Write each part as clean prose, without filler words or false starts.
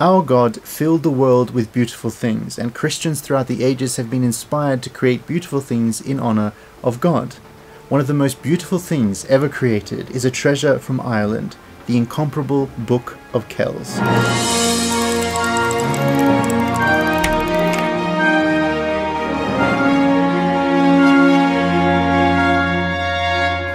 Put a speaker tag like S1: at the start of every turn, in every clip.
S1: Our God filled the world with beautiful things, and Christians throughout the ages have been inspired to create beautiful things in honor of God. One of the most beautiful things ever created is a treasure from Ireland, the incomparable Book of Kells.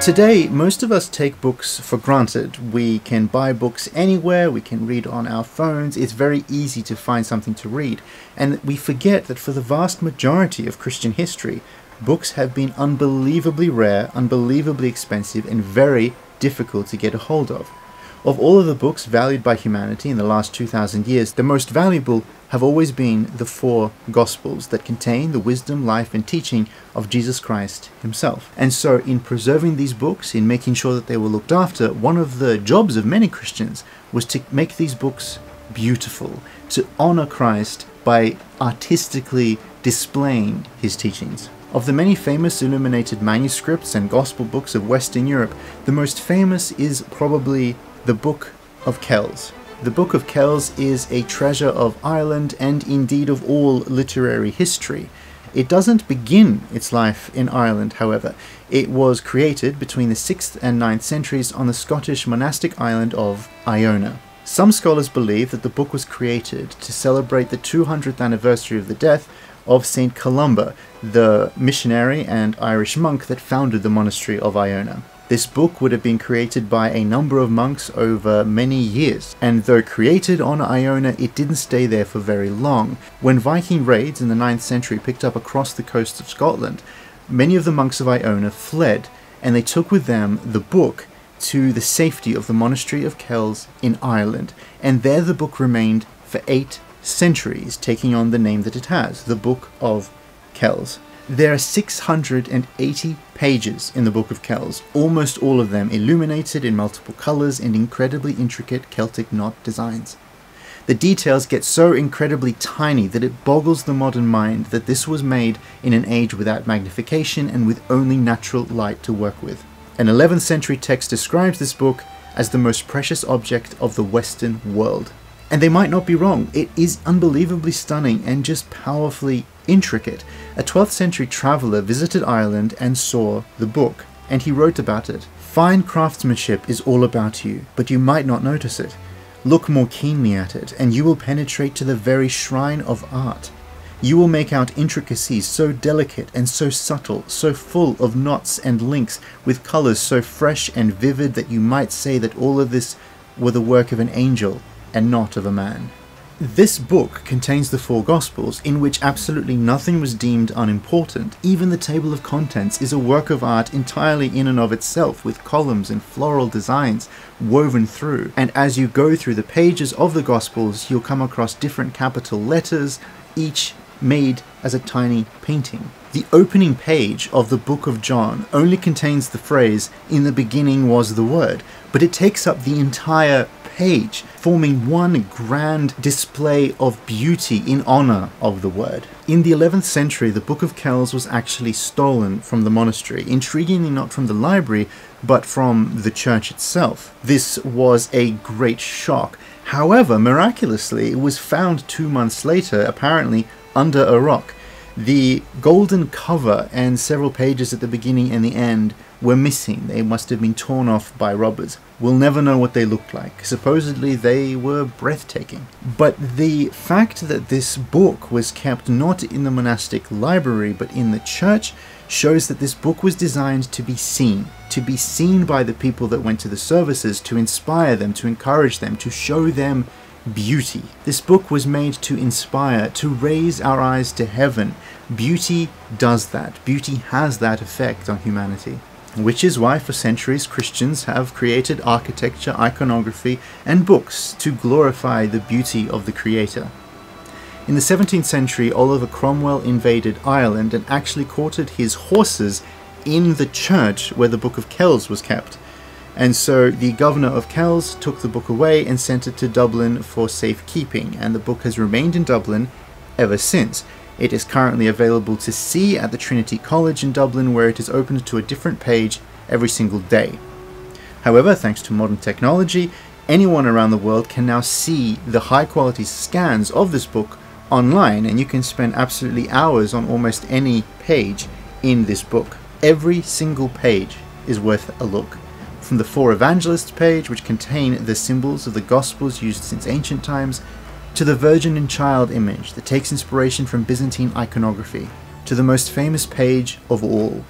S1: Today, most of us take books for granted. We can buy books anywhere, we can read on our phones, it's very easy to find something to read. And we forget that for the vast majority of Christian history, books have been unbelievably rare, unbelievably expensive, and very difficult to get a hold of. Of all of the books valued by humanity in the last 2,000 years, the most valuable have always been the 4 Gospels that contain the wisdom, life, and teaching of Jesus Christ himself. And so in preserving these books, in making sure that they were looked after, one of the jobs of many Christians was to make these books beautiful, to honor Christ by artistically displaying his teachings. Of the many famous illuminated manuscripts and gospel books of Western Europe, the most famous is probably the Book of Kells. The Book of Kells is a treasure of Ireland and indeed of all literary history. It doesn't begin its life in Ireland, however. It was created between the 6th and 9th centuries on the Scottish monastic island of Iona. Some scholars believe that the book was created to celebrate the 200th anniversary of the death of Saint Columba, the missionary and Irish monk that founded the monastery of Iona. This book would have been created by a number of monks over many years, and though created on Iona, it didn't stay there for very long. When Viking raids in the 9th century picked up across the coast of Scotland, many of the monks of Iona fled, and they took with them the book to the safety of the monastery of Kells in Ireland, and there the book remained for 8 centuries, taking on the name that it has, the Book of Kells. There are 680 pages in the Book of Kells, almost all of them illuminated in multiple colours and incredibly intricate Celtic knot designs. The details get so incredibly tiny that it boggles the modern mind that this was made in an age without magnification and with only natural light to work with. An 11th century text describes this book as the most precious object of the Western world. And they might not be wrong, it is unbelievably stunning and just powerfully intricate. A 12th century traveller visited Ireland and saw the book, and he wrote about it. Fine craftsmanship is all about you, but you might not notice it. Look more keenly at it, and you will penetrate to the very shrine of art. You will make out intricacies so delicate and so subtle, so full of knots and links, with colours so fresh and vivid that you might say that all of this were the work of an angel and not of a man. This book contains the 4 Gospels, in which absolutely nothing was deemed unimportant. Even the table of contents is a work of art entirely in and of itself, with columns and floral designs woven through. And as you go through the pages of the Gospels, you'll come across different capital letters, each made as a tiny painting. The opening page of the Book of John only contains the phrase, "In the beginning was the Word," but it takes up the entire page, forming one grand display of beauty in honor of the Word. In the 11th century, the Book of Kells was actually stolen from the monastery, intriguingly not from the library, but from the church itself. This was a great shock. However, miraculously, it was found 2 months later, apparently under a rock. The golden cover and several pages at the beginning and the end were missing. They must have been torn off by robbers. We'll never know what they looked like. Supposedly they were breathtaking. But the fact that this book was kept not in the monastic library but in the church shows that this book was designed to be seen by the people that went to the services, to inspire them, to encourage them, to show them beauty. This book was made to inspire, to raise our eyes to heaven. Beauty does that. Beauty has that effect on humanity. Which is why for centuries Christians have created architecture, iconography, and books to glorify the beauty of the Creator. In the 17th century, Oliver Cromwell invaded Ireland and actually quartered his horses in the church where the Book of Kells was kept. And so the governor of Kells took the book away and sent it to Dublin for safekeeping, and the book has remained in Dublin ever since. It is currently available to see at the Trinity College in Dublin, where it is opened to a different page every single day. However, thanks to modern technology, Anyone around the world can now see the high quality scans of this book online, and you can spend absolutely hours on almost any page in this book. Every single page is worth a look. From the Four Evangelists page, which contain the symbols of the Gospels used since ancient times, to the Virgin and Child image that takes inspiration from Byzantine iconography, to the most famous page of all,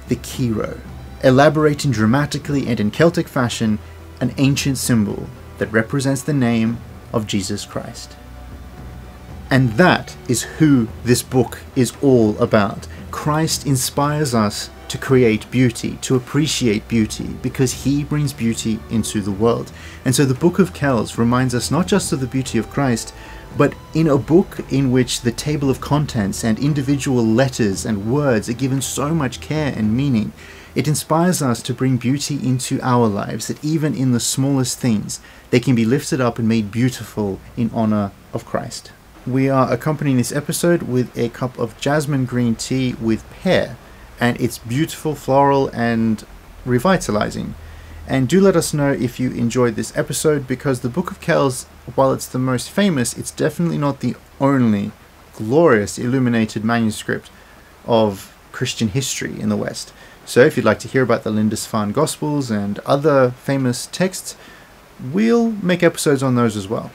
S1: the Kiro, elaborating dramatically and in Celtic fashion an ancient symbol that represents the name of Jesus Christ. And that is who this book is all about. Christ inspires us to create beauty, to appreciate beauty, because he brings beauty into the world. And so the Book of Kells reminds us not just of the beauty of Christ, but in a book in which the table of contents and individual letters and words are given so much care and meaning, it inspires us to bring beauty into our lives, that even in the smallest things, they can be lifted up and made beautiful in honor of Christ. We are accompanying this episode with a cup of jasmine green tea with pear, and it's beautiful, floral, and revitalizing. And do let us know if you enjoyed this episode, because the Book of Kells, while it's the most famous, it's definitely not the only glorious illuminated manuscript of Christian history in the West. So if you'd like to hear about the Lindisfarne Gospels and other famous texts, we'll make episodes on those as well.